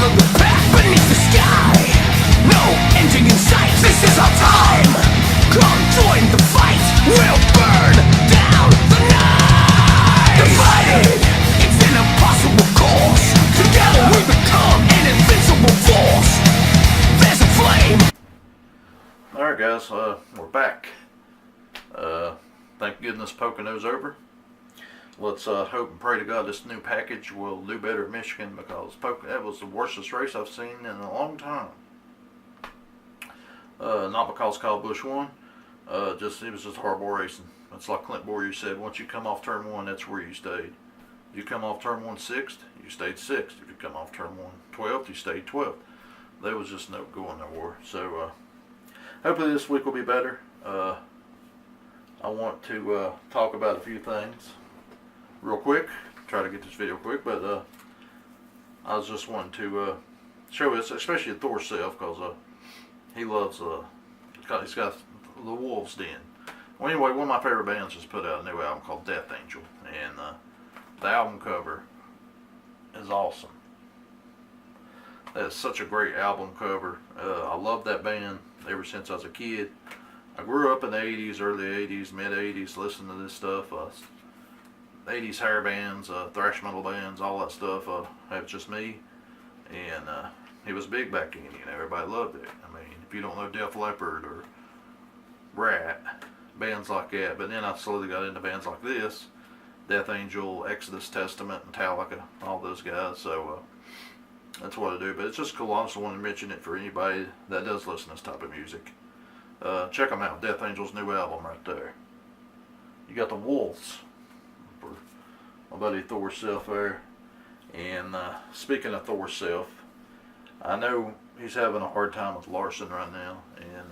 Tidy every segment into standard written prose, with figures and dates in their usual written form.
Follow the path beneath the sky. No ending in sight. This is our time. Come join the fight. We'll burn down the night. Divided, it's an impossible course. Together we become an invincible force. There's a flame. Alright guys, we're back. Thank goodness Pocono's over. Let's hope and pray to God this new package will do better at Michigan, because that was the worstest race I've seen in a long time. Not because Kyle Busch won, it was just horrible racing. It's like Clint Bowyer said, once you come off turn 1, that's where you stayed. If you come off turn 1 6th, you stayed 6th. If you come off turn 1 12th, you stayed 12th. There was just no going nowhere. So hopefully this week will be better. I want to talk about a few things real quick. Try to get this video quick, but I was just wanting to show us, especially Thor's self, because he loves he's got the Wolves Den. Well, anyway, one of my favorite bands just put out a new album called Death Angel, and the album cover is awesome. That's such a great album cover. I love that band ever since I was a kid. I grew up in the 80s, early 80s, mid 80s, listening to this stuff. 80s hair bands, thrash metal bands, all that stuff. That was just me. And it was big back then, you know, everybody loved it. I mean, if you don't know Def Leppard or Rat, bands like that. But then I slowly got into bands like this, Death Angel, Exodus, Testament, Metallica, all those guys. So that's what I do. But it's just cool. I just wanted to mention it for anybody that does listen to this type of music. Check them out. Death Angel's new album right there. You got the Wolves for my buddy Thor Self there. And speaking of Thor Self, I know he's having a hard time with Larson right now, and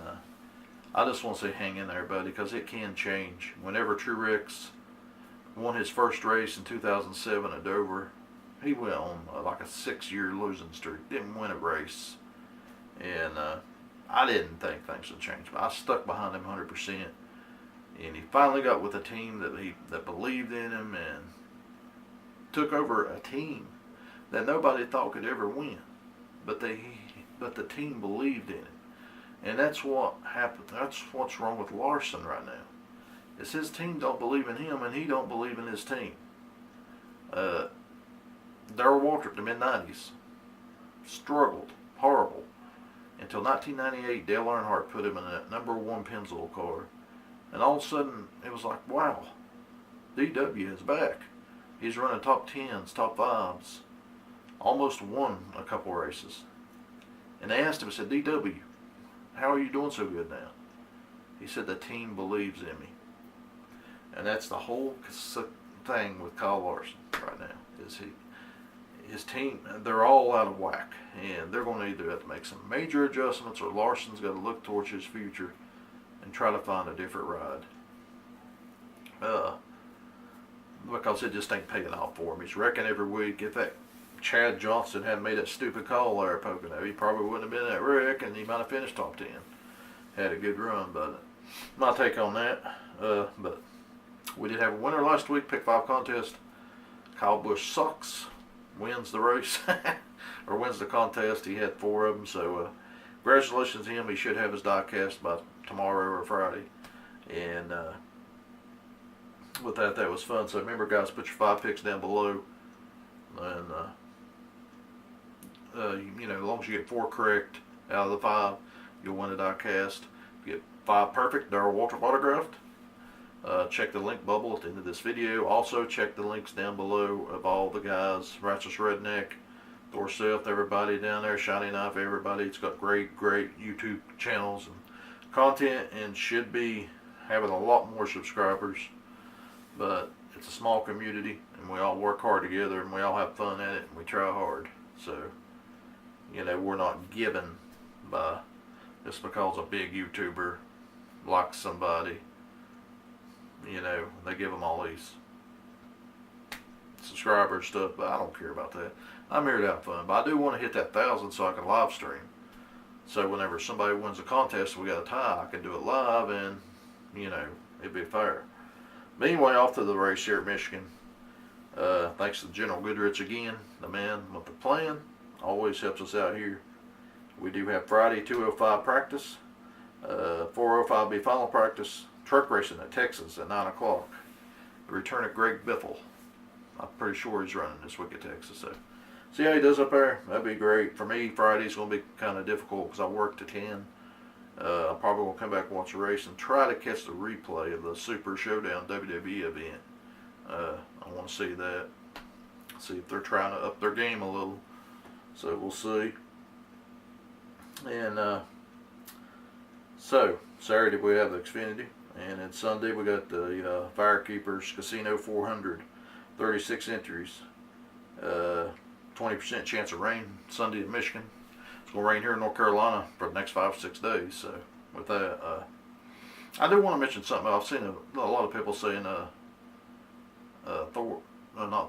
I just want to say hang in there, buddy, because it can change. Whenever Truex won his first race in 2007 at Dover, he went on like a 6-year losing streak, didn't win a race, and I didn't think things would change, but I stuck behind him 100%, and he finally got with a team that believed in him and took over a team that nobody thought could ever win, but the team believed in him, and that's what happened. That's what's wrong with Larson right now. Is his team don't believe in him, and he don't believe in his team. Darrell Waltrip, the mid-90s, struggled horrible until 1998. Dale Earnhardt put him in that #1 Pennzoil car, and all of a sudden it was like, wow, DW is back. He's running top 10s, top 5s, almost won a couple races. And they asked him, I said, DW, how are you doing so good now? He said, the team believes in me. And that's the whole thing with Kyle Larson right now, is his team, they're all out of whack, and they're going to either have to make some major adjustments, or Larson's got to look towards his future and try to find a different ride. Because it just ain't paying off for him. He's wrecking every week. If that Chad Johnson hadn't made that stupid call there at Pocono, he probably wouldn't have been in that wreck, and he might have finished top 10. Had a good run, but my take on that. But we did have a winner last week, pick 5 contest. Kyle Busch sucks. Wins the race, or wins the contest. He had 4 of them, so congratulations to him. He should have his die cast by tomorrow or Friday. And with that was fun. So remember, guys, put your 5 picks down below, and you know, as long as you get 4 correct out of the 5, you'll win a die cast. If you get 5 perfect, Darrell Waltrip autographed. Check the link bubble at the end of this video. Also, check the links down below of all the guys, Righteous Redneck, Thor Self, everybody down there, Shiny Knife, everybody. It's got great YouTube channels and content, and should be having a lot more subscribers. But it's a small community, and we all work hard together, and we all have fun at it, and we try hard. So, you know, we're not given by just because a big YouTuber likes somebody. You know, they give them all these subscribers stuff, but I don't care about that. I'm here to have fun, but I do want to hit that 1,000 so I can live stream. So whenever somebody wins a contest, we got a tie, I can do it live, and you know, it'd be fair. But anyway, off to the race here at Michigan. Thanks to General Goodrich again, the man with the plan. always helps us out here. We do have Friday 2:05 practice. 4:05 will be final practice. Truck racing at Texas at 9 o'clock. The return of Greg Biffle. I'm pretty sure he's running this week at Texas. So see how he does up there. That'd be great. For me, Friday's going to be kind of difficult because I work to 10. I probably will come back and watch the race and try to catch the replay of the Super Showdown WWE event. I want to see that. See if they're trying to up their game a little. So we'll see. And so Saturday we have the Xfinity, and then Sunday we got the Firekeepers Casino 400, 36 entries, 20% chance of rain Sunday in Michigan. It's going to rain here in North Carolina for the next 5 or 6 days. So with that, I do want to mention something. I've seen a lot of people saying not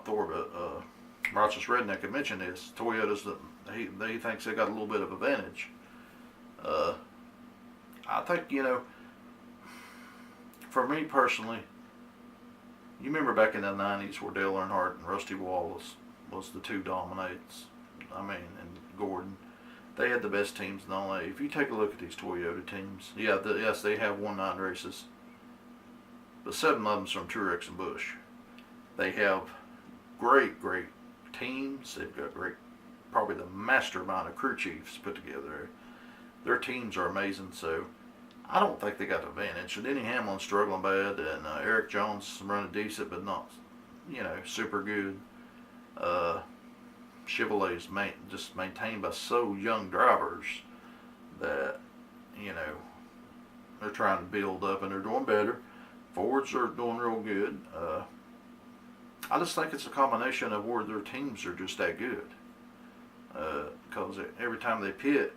Thor, but Rochester Redneck had mentioned this. Toyota's he thinks they got a little bit of advantage. I think, for me personally, you remember back in the 90s where Dale Earnhardt and Rusty Wallace was the two dominates. And Gordon. They had the best teams in all that. If you take a look at these Toyota teams, yes, they have won 9 races, but 7 of them's from Truex and Busch. They have great teams. They've got probably the mastermind of crew chiefs put together. Their teams are amazing, so I don't think they got the advantage. Denny Hamlin's struggling bad, and Eric Jones running decent, but not, super good. Chevrolet's just maintained by so young drivers that, they're trying to build up, and they're doing better. Fords are doing real good. I just think it's a combination of where their teams are just that good. Because every time they pit,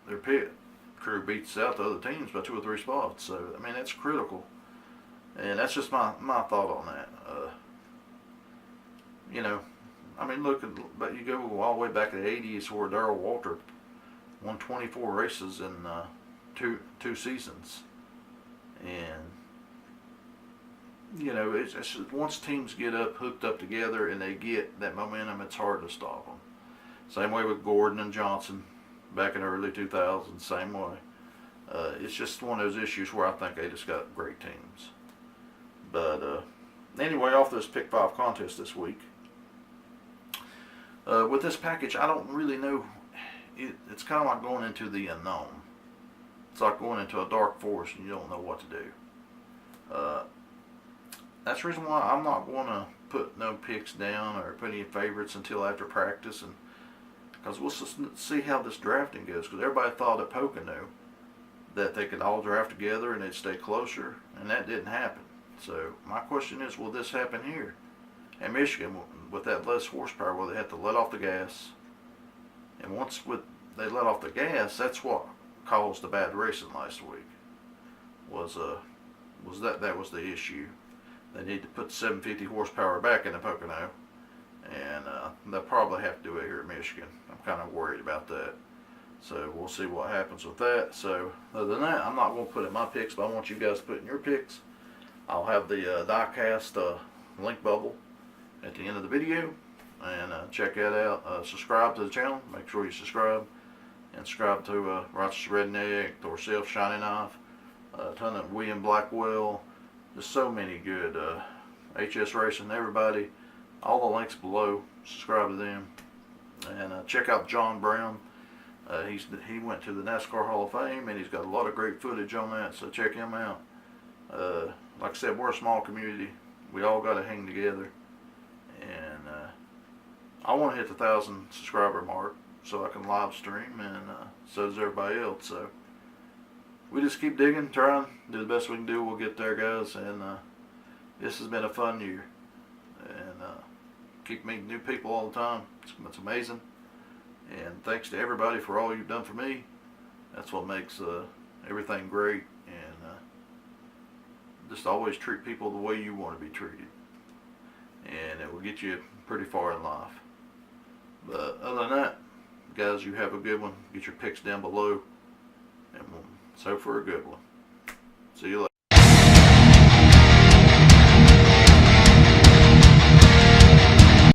their pit crew beats out the other teams by 2 or 3 spots. So, that's critical. And that's just my thought on that. But you go all the way back to the 80s where Darrell Waltrip won 24 races in two seasons. And, it's just, once teams get hooked up together and they get that momentum, it's hard to stop them. Same way with Gordon and Johnson back in the early 2000s, same way. It's just one of those issues where I think they just got great teams. But anyway, off this Pick 5 contest this week. With this package, I don't really know. It's kind of like going into the unknown. It's like going into a dark forest and you don't know what to do. That's the reason why I'm not going to put no picks down or put any favorites until after practice, and because we'll just see how this drafting goes. Because everybody thought at Pocono that they could all draft together and they'd stay closer, and that didn't happen. So my question is, will this happen here in Michigan with that less horsepower, where they have to let off the gas? And once they let off the gas, that's what caused the bad racing last week. Was that was the issue? They need to put 750 horsepower back in the Pocono, and they'll probably have to do it here in Michigan. I'm kind of worried about that. So we'll see what happens with that. So other than that, I'm not going to put in my picks, but I want you guys to put in your picks. I'll have the diecast link bubble at the end of the video, and check that out. Subscribe to the channel. Make sure you subscribe, and subscribe to Rochester Redneck, or Self Shiny Knife, a ton of William Blackwell. Just so many good HS Racing, everybody. All the links below. Subscribe to them, and check out John Brown. He went to the NASCAR Hall of Fame, and he's got a lot of great footage on that. So check him out. Like I said, we're a small community. We all got to hang together, and I want to hit the 1,000 subscriber mark so I can live stream, and so does everybody else. So we just keep digging, trying, do the best we can do. We'll get there, guys. And this has been a fun year, and keep meeting new people all the time. It's amazing. And thanks to everybody for all you've done for me. That's what makes everything great. And just always treat people the way you want to be treated, and it will get you pretty far in life. But other than that, guys, you have a good one. Get your picks down below, and we'll so for a good one. See you later.